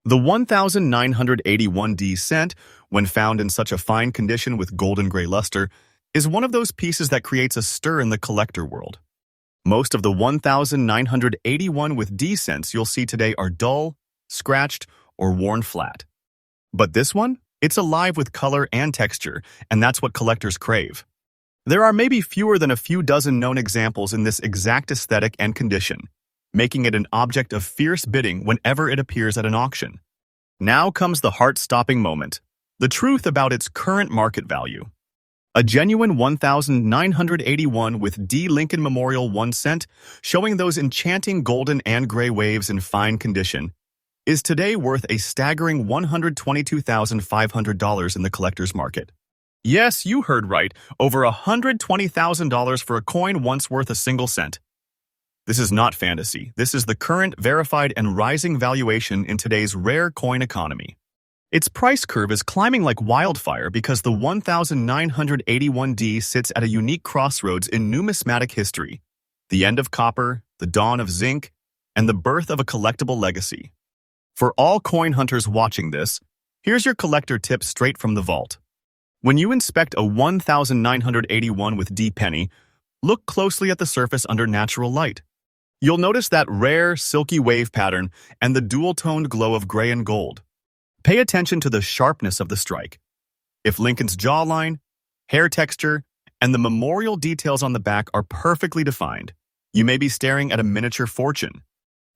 The 1981D cent, when found in such a fine condition with golden gray luster, is one of those pieces that creates a stir in the collector world. Most of the 1981 with D cents you'll see today are dull, scratched, or worn flat. But this one? It's alive with color and texture, and that's what collectors crave. There are maybe fewer than a few dozen known examples in this exact aesthetic and condition, making it an object of fierce bidding whenever it appears at an auction. Now comes the heart-stopping moment, the truth about its current market value. A genuine 1981 with D Lincoln Memorial 1 cent, showing those enchanting golden and gray waves in fine condition, is today worth a staggering $122,500 in the collector's market. Yes, you heard right, over $120,000 for a coin once worth a single cent. This is not fantasy. This is the current, verified, and rising valuation in today's rare coin economy. Its price curve is climbing like wildfire because the 1981D sits at a unique crossroads in numismatic history, the end of copper, the dawn of zinc, and the birth of a collectible legacy. For all coin hunters watching this, here's your collector tip straight from the vault. When you inspect a 1981 with D penny, look closely at the surface under natural light. You'll notice that rare, silky wave pattern and the dual-toned glow of gray and gold. Pay attention to the sharpness of the strike. If Lincoln's jawline, hair texture, and the memorial details on the back are perfectly defined, you may be staring at a miniature fortune.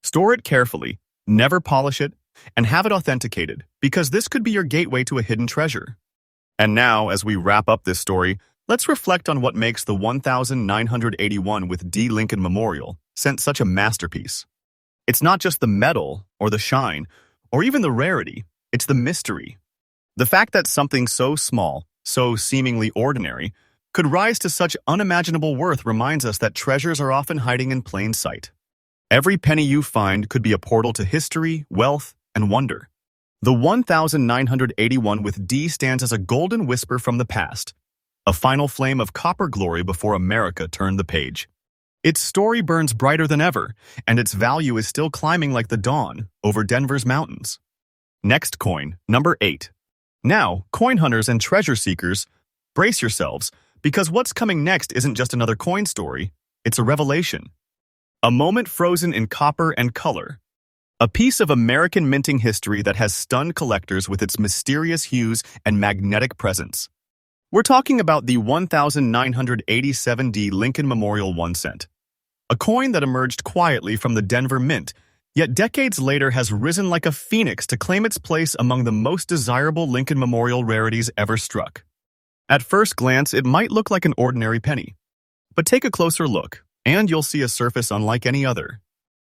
Store it carefully, never polish it, and have it authenticated, because this could be your gateway to a hidden treasure. And now, as we wrap up this story, let's reflect on what makes the 1981 with D Lincoln Memorial cent such a masterpiece. It's not just the metal, or the shine, or even the rarity. It's the mystery. The fact that something so small, so seemingly ordinary, could rise to such unimaginable worth reminds us that treasures are often hiding in plain sight. Every penny you find could be a portal to history, wealth, and wonder. The 1981 with D stands as a golden whisper from the past, a final flame of copper glory before America turned the page. Its story burns brighter than ever, and its value is still climbing like the dawn over Denver's mountains. Next coin, number 8. Now, coin hunters and treasure seekers, brace yourselves, because what's coming next isn't just another coin story, it's a revelation. A moment frozen in copper and color. A piece of American minting history that has stunned collectors with its mysterious hues and magnetic presence. We're talking about the 1987D Lincoln Memorial 1 cent. A coin that emerged quietly from the Denver Mint, yet decades later has risen like a phoenix to claim its place among the most desirable Lincoln Memorial rarities ever struck. At first glance, it might look like an ordinary penny. But take a closer look, and you'll see a surface unlike any other.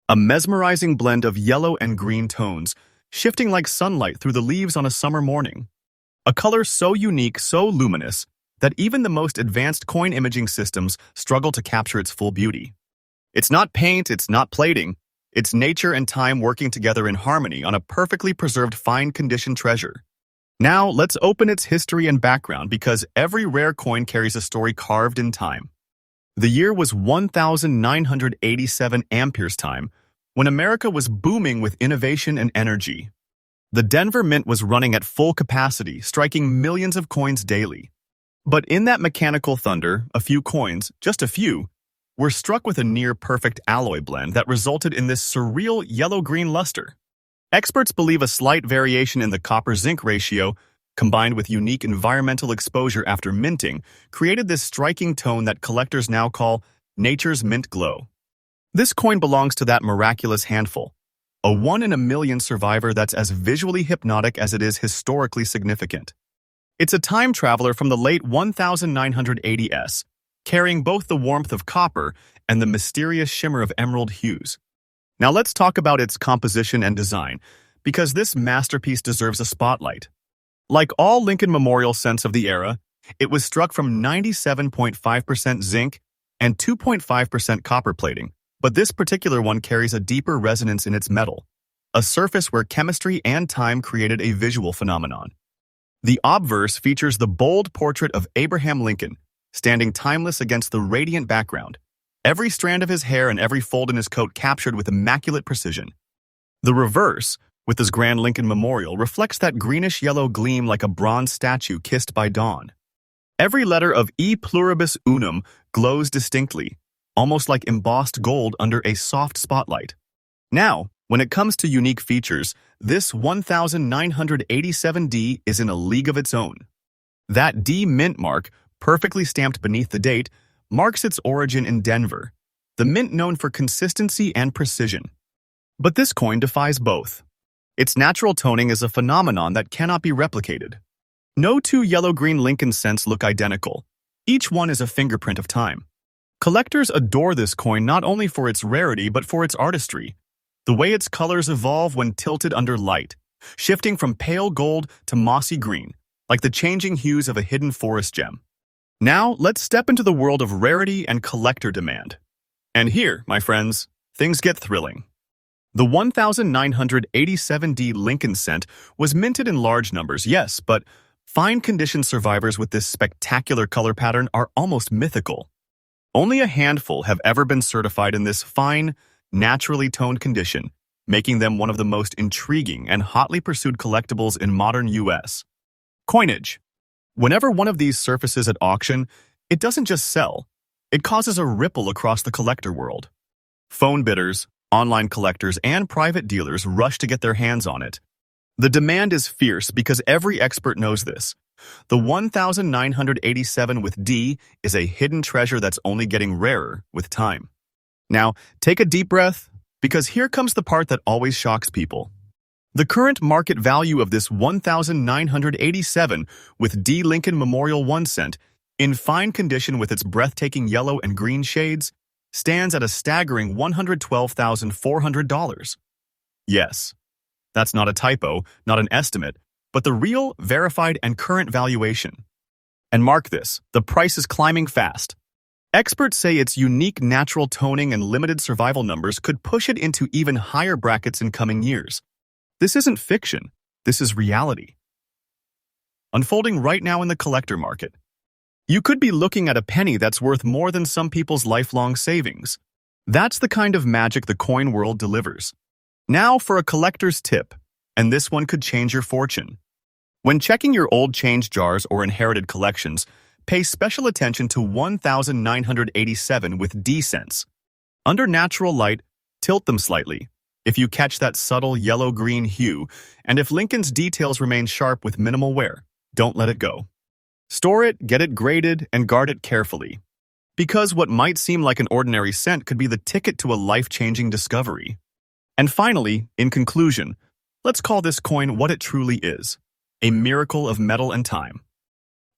A mesmerizing blend of yellow and green tones, shifting like sunlight through the leaves on a summer morning. A color so unique, so luminous, that even the most advanced coin imaging systems struggle to capture its full beauty. It's not paint, it's not plating. It's nature and time working together in harmony on a perfectly preserved fine-condition treasure. Now, let's open its history and background because every rare coin carries a story carved in time. The year was 1987 Ampere's time, when America was booming with innovation and energy. The Denver Mint was running at full capacity, striking millions of coins daily. But in that mechanical thunder, a few coins, just a few, were struck with a near-perfect alloy blend that resulted in this surreal yellow-green luster. Experts believe a slight variation in the copper-zinc ratio combined with unique environmental exposure after minting, created this striking tone that collectors now call nature's mint glow. This coin belongs to that miraculous handful, a one-in-a-million survivor that's as visually hypnotic as it is historically significant. It's a time traveler from the late 1980s, carrying both the warmth of copper and the mysterious shimmer of emerald hues. Now let's talk about its composition and design, because this masterpiece deserves a spotlight. Like all Lincoln Memorial cents of the era, it was struck from 97.5% zinc and 2.5% copper plating, but this particular one carries a deeper resonance in its metal, a surface where chemistry and time created a visual phenomenon. The obverse features the bold portrait of Abraham Lincoln, standing timeless against the radiant background, every strand of his hair and every fold in his coat captured with immaculate precision. The reverse, with his Grand Lincoln Memorial, reflects that greenish-yellow gleam like a bronze statue kissed by dawn. Every letter of E pluribus unum glows distinctly, almost like embossed gold under a soft spotlight. Now, when it comes to unique features, this 1987D is in a league of its own. That D mint mark, perfectly stamped beneath the date, marks its origin in Denver, the mint known for consistency and precision. But this coin defies both. Its natural toning is a phenomenon that cannot be replicated. No two yellow-green Lincoln cents look identical. Each one is a fingerprint of time. Collectors adore this coin not only for its rarity but for its artistry, the way its colors evolve when tilted under light, shifting from pale gold to mossy green, like the changing hues of a hidden forest gem. Now, let's step into the world of rarity and collector demand. And here, my friends, things get thrilling. The 1987D Lincoln cent was minted in large numbers, yes, but fine condition survivors with this spectacular color pattern are almost mythical. Only a handful have ever been certified in this fine, naturally toned condition, making them one of the most intriguing and hotly pursued collectibles in modern U.S. Coinage. Whenever one of these surfaces at auction, it doesn't just sell, it causes a ripple across the collector world. Phone bidders, online collectors, and private dealers rush to get their hands on it. The demand is fierce because every expert knows this. The 1987 with D is a hidden treasure that's only getting rarer with time. Now, take a deep breath, because here comes the part that always shocks people. The current market value of this 1987 with D Lincoln Memorial 1 cent, in fine condition with its breathtaking yellow and green shades, stands at a staggering $112,400. Yes, that's not a typo, not an estimate, but the real, verified, and current valuation. And mark this, the price is climbing fast. Experts say its unique natural toning and limited survival numbers could push it into even higher brackets in coming years. This isn't fiction, this is reality. Unfolding right now in the collector market. You could be looking at a penny that's worth more than some people's lifelong savings. That's the kind of magic the coin world delivers. Now for a collector's tip, and this one could change your fortune. When checking your old change jars or inherited collections, pay special attention to 1987 with D cents. Under natural light, tilt them slightly. If you catch that subtle yellow-green hue, and if Lincoln's details remain sharp with minimal wear, don't let it go. Store it, get it graded, and guard it carefully. Because what might seem like an ordinary cent could be the ticket to a life-changing discovery. And finally, in conclusion, let's call this coin what it truly is, a miracle of metal and time.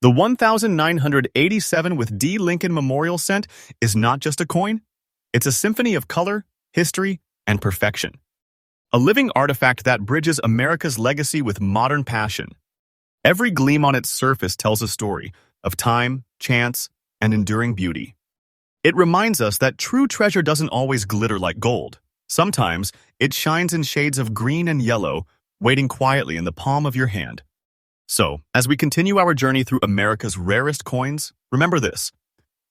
The 1987 with D Lincoln Memorial cent is not just a coin, it's a symphony of color, history, and perfection. A living artifact that bridges America's legacy with modern passion. Every gleam on its surface tells a story of time, chance, and enduring beauty. It reminds us that true treasure doesn't always glitter like gold. Sometimes it shines in shades of green and yellow, waiting quietly in the palm of your hand. So, as we continue our journey through America's rarest coins, remember this: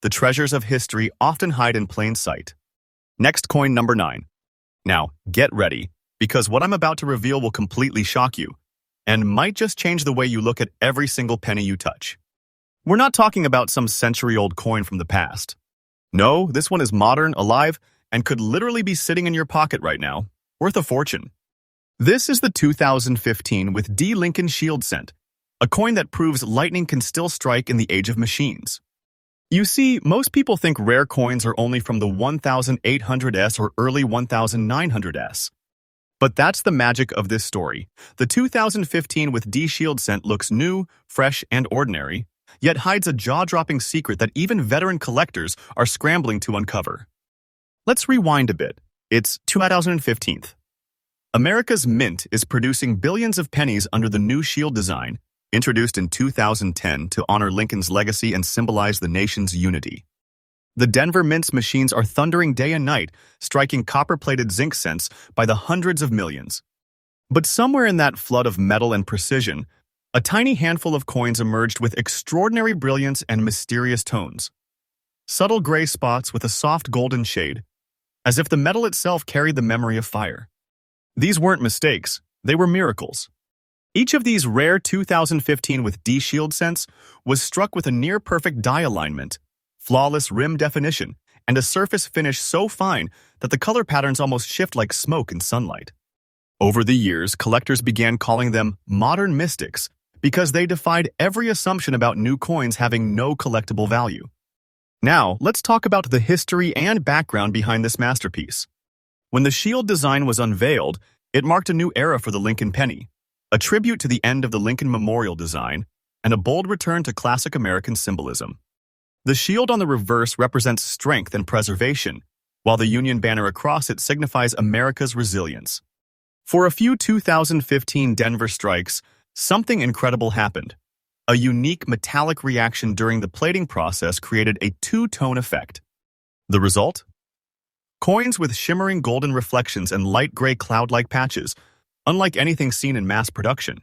the treasures of history often hide in plain sight. Next coin, number 9. Now, get ready, because what I'm about to reveal will completely shock you, and might just change the way you look at every single penny you touch. We're not talking about some century-old coin from the past. No, this one is modern, alive, and could literally be sitting in your pocket right now, worth a fortune. This is the 2015 with D Lincoln Shield cent, a coin that proves lightning can still strike in the age of machines. You see, most people think rare coins are only from the 1800s or early 1900s. But that's the magic of this story. The 2015 with D Shield cent looks new, fresh, and ordinary, yet hides a jaw-dropping secret that even veteran collectors are scrambling to uncover. Let's rewind a bit. It's 2015. America's Mint is producing billions of pennies under the new Shield design, introduced in 2010 to honor Lincoln's legacy and symbolize the nation's unity. The Denver Mint's machines are thundering day and night, striking copper-plated zinc cents by the hundreds of millions. But somewhere in that flood of metal and precision, a tiny handful of coins emerged with extraordinary brilliance and mysterious tones. Subtle gray spots with a soft golden shade, as if the metal itself carried the memory of fire. These weren't mistakes, they were miracles. Each of these rare 2015 with D Shield cents was struck with a near-perfect die alignment, flawless rim definition, and a surface finish so fine that the color patterns almost shift like smoke in sunlight. Over the years, collectors began calling them modern mystics because they defied every assumption about new coins having no collectible value. Now, let's talk about the history and background behind this masterpiece. When the Shield design was unveiled, it marked a new era for the Lincoln penny, a tribute to the end of the Lincoln Memorial design, and a bold return to classic American symbolism. The shield on the reverse represents strength and preservation, while the Union banner across it signifies America's resilience. For a few 2015 Denver strikes, something incredible happened. A unique metallic reaction during the plating process created a two-tone effect. The result? Coins with shimmering golden reflections and light gray cloud-like patches, unlike anything seen in mass production.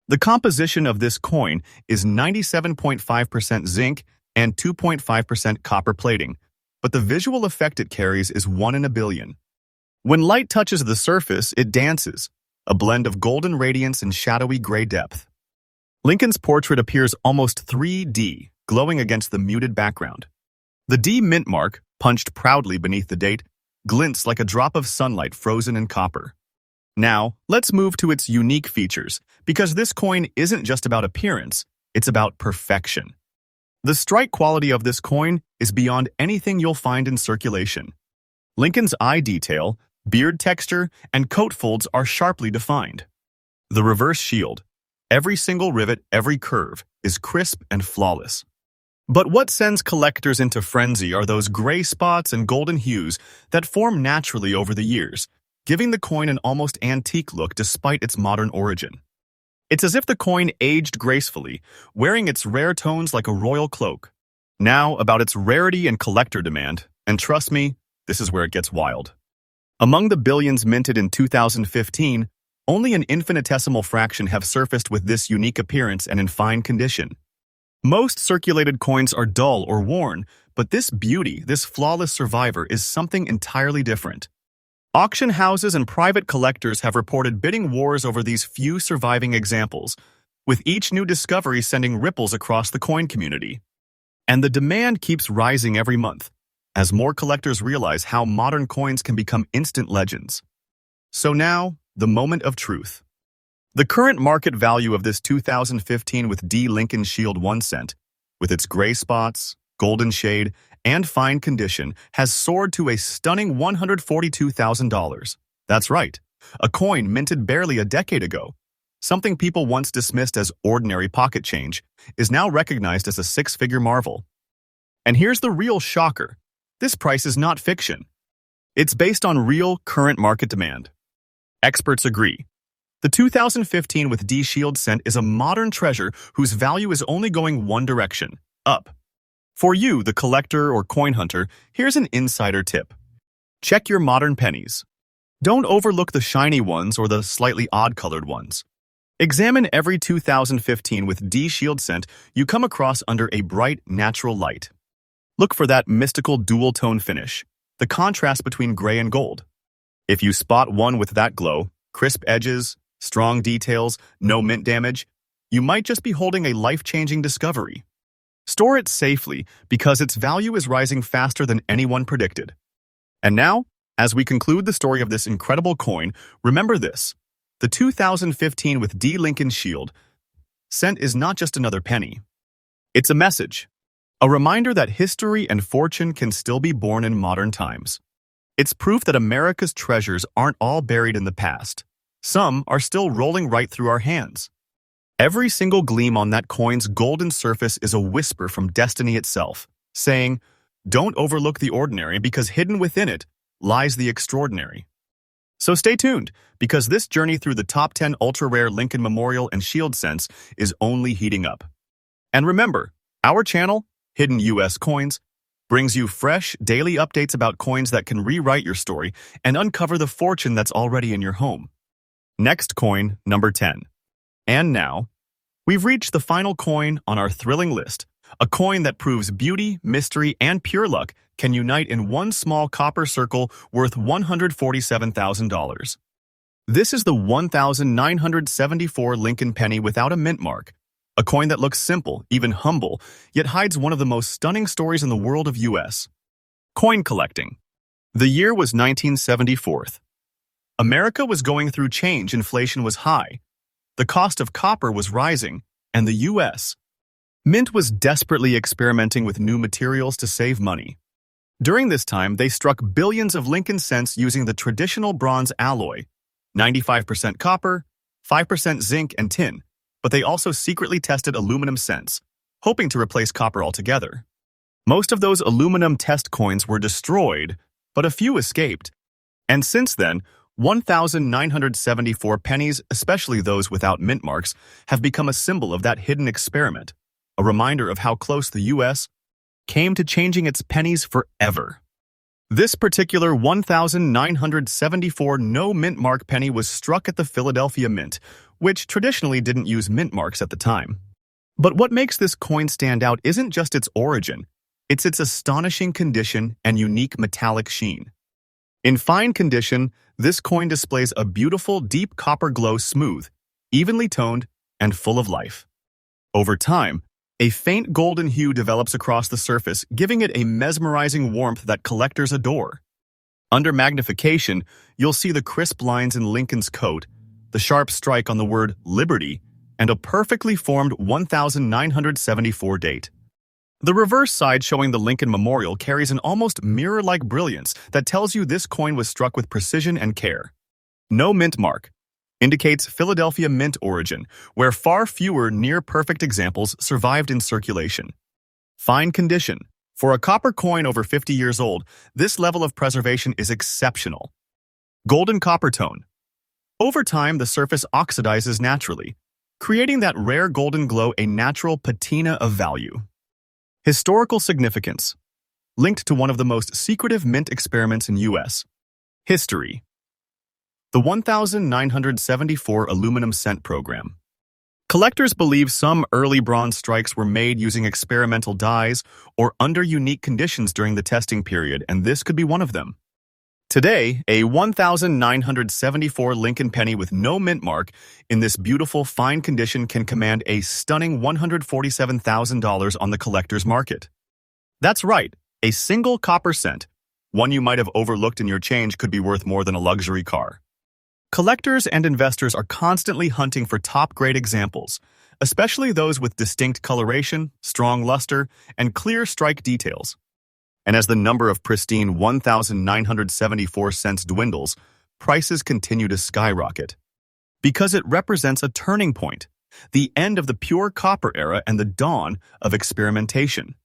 The composition of this coin is 97.5% zinc and 2.5% copper plating, but the visual effect it carries is 1 in a billion. When light touches the surface, it dances, a blend of golden radiance and shadowy gray depth. Lincoln's portrait appears almost 3D, glowing against the muted background. The D mint mark, punched proudly beneath the date, glints like a drop of sunlight frozen in copper. Now, let's move to its unique features, because this coin isn't just about appearance, it's about perfection. The strike quality of this coin is beyond anything you'll find in circulation. Lincoln's eye detail, beard texture, and coat folds are sharply defined. The reverse shield, every single rivet, every curve, is crisp and flawless. But what sends collectors into frenzy are those gray spots and golden hues that form naturally over the years, giving the coin an almost antique look despite its modern origin. It's as if the coin aged gracefully, wearing its rare tones like a royal cloak. Now, about its rarity and collector demand, and trust me, this is where it gets wild. Among the billions minted in 2015, only an infinitesimal fraction have surfaced with this unique appearance and in fine condition. Most circulated coins are dull or worn, but this beauty, this flawless survivor, is something entirely different. Auction houses and private collectors have reported bidding wars over these few surviving examples, with each new discovery sending ripples across the coin community. And the demand keeps rising every month, as more collectors realize how modern coins can become instant legends. So now, the moment of truth. The current market value of this 2015 with D Lincoln Shield 1 cent, with its gray spots, golden shade, and fine condition, has soared to a stunning $142,000. That's right, a coin minted barely a decade ago. Something people once dismissed as ordinary pocket change is now recognized as a six-figure marvel. And here's the real shocker. This price is not fiction. It's based on real, current market demand. Experts agree. The 2015 with D Shield cent is a modern treasure whose value is only going one direction, up. For you, the collector or coin hunter, here's an insider tip. Check your modern pennies. Don't overlook the shiny ones or the slightly odd-colored ones. Examine every 2015 with D Shield cent you come across under a bright, natural light. Look for that mystical dual-tone finish, the contrast between gray and gold. If you spot one with that glow, crisp edges, strong details, no mint damage, you might just be holding a life-changing discovery. Store it safely because its value is rising faster than anyone predicted. And now, as we conclude the story of this incredible coin, remember this. The 2015 with D Lincoln Shield cent is not just another penny. It's a message, a reminder that history and fortune can still be born in modern times. It's proof that America's treasures aren't all buried in the past. Some are still rolling right through our hands. Every single gleam on that coin's golden surface is a whisper from destiny itself, saying, "Don't overlook the ordinary because hidden within it lies the extraordinary." So stay tuned, because this journey through the top 10 ultra-rare Lincoln Memorial and Shield cents is only heating up. And remember, our channel, Hidden US Coins, brings you fresh, daily updates about coins that can rewrite your story and uncover the fortune that's already in your home. Next coin, number 10. And now, we've reached the final coin on our thrilling list, a coin that proves beauty, mystery, and pure luck can unite in one small copper circle worth $147,000. This is the 1974 Lincoln penny without a mint mark, a coin that looks simple, even humble, yet hides one of the most stunning stories in the world of US coin collecting. The year was 1974. America was going through change, inflation was high, the cost of copper was rising, and the US Mint was desperately experimenting with new materials to save money. During this time, they struck billions of Lincoln cents using the traditional bronze alloy, 95% copper, 5% zinc, and tin, but they also secretly tested aluminum cents, hoping to replace copper altogether. Most of those aluminum test coins were destroyed, but a few escaped. And since then, 1974 pennies, especially those without mint marks, have become a symbol of that hidden experiment, a reminder of how close the U.S. came to changing its pennies forever. This particular 1974 no-mint mark penny was struck at the Philadelphia Mint, which traditionally didn't use mint marks at the time. But what makes this coin stand out isn't just its origin, it's its astonishing condition and unique metallic sheen. In fine condition, this coin displays a beautiful, deep copper glow, smooth, evenly toned, and full of life. Over time, a faint golden hue develops across the surface, giving it a mesmerizing warmth that collectors adore. Under magnification, you'll see the crisp lines in Lincoln's coat, the sharp strike on the word Liberty, and a perfectly formed 1974 date. The reverse side showing the Lincoln Memorial carries an almost mirror-like brilliance that tells you this coin was struck with precision and care. No mint mark indicates Philadelphia Mint origin, where far fewer near-perfect examples survived in circulation. Fine condition. For a copper coin over 50 years old, this level of preservation is exceptional. Golden copper tone. Over time, the surface oxidizes naturally, creating that rare golden glow, a natural patina of value. Historical significance. Linked to one of the most secretive mint experiments in U.S. history. The 1974 aluminum cent program. Collectors believe some early bronze strikes were made using experimental dyes or under unique conditions during the testing period, and this could be one of them. Today, a 1974 Lincoln penny with no mint mark in this beautiful, fine condition can command a stunning $147,000 on the collector's market. That's right, a single copper cent, one you might have overlooked in your change, could be worth more than a luxury car. Collectors and investors are constantly hunting for top-grade examples, especially those with distinct coloration, strong luster, and clear strike details. And as the number of pristine 1974 cents dwindles, prices continue to skyrocket. Because it represents a turning point, the end of the pure copper era and the dawn of experimentation.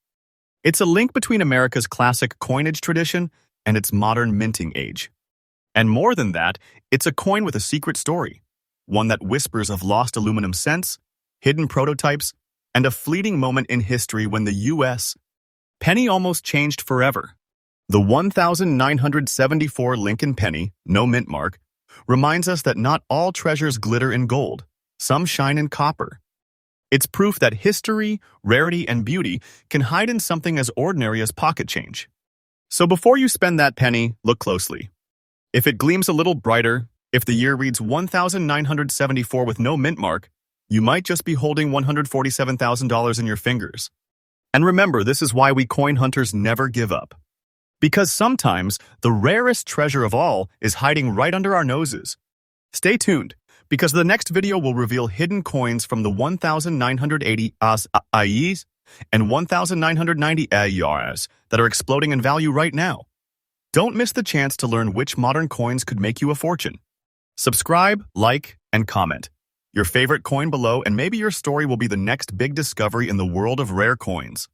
It's a link between America's classic coinage tradition and its modern minting age. And more than that, it's a coin with a secret story, one that whispers of lost aluminum cents, hidden prototypes, and a fleeting moment in history when the U.S. penny almost changed forever. The 1974 Lincoln penny, no mint mark, reminds us that not all treasures glitter in gold. Some shine in copper. It's proof that history, rarity, and beauty can hide in something as ordinary as pocket change. So before you spend that penny, look closely. If it gleams a little brighter, if the year reads 1974 with no mint mark, you might just be holding $147,000 in your fingers. And remember, this is why we coin hunters never give up. Because sometimes the rarest treasure of all is hiding right under our noses. Stay tuned, because the next video will reveal hidden coins from the 1980 AIs and 1990 AIs that are exploding in value right now. Don't miss the chance to learn which modern coins could make you a fortune. Subscribe, like, and comment your favorite coin below, and maybe your story will be the next big discovery in the world of rare coins.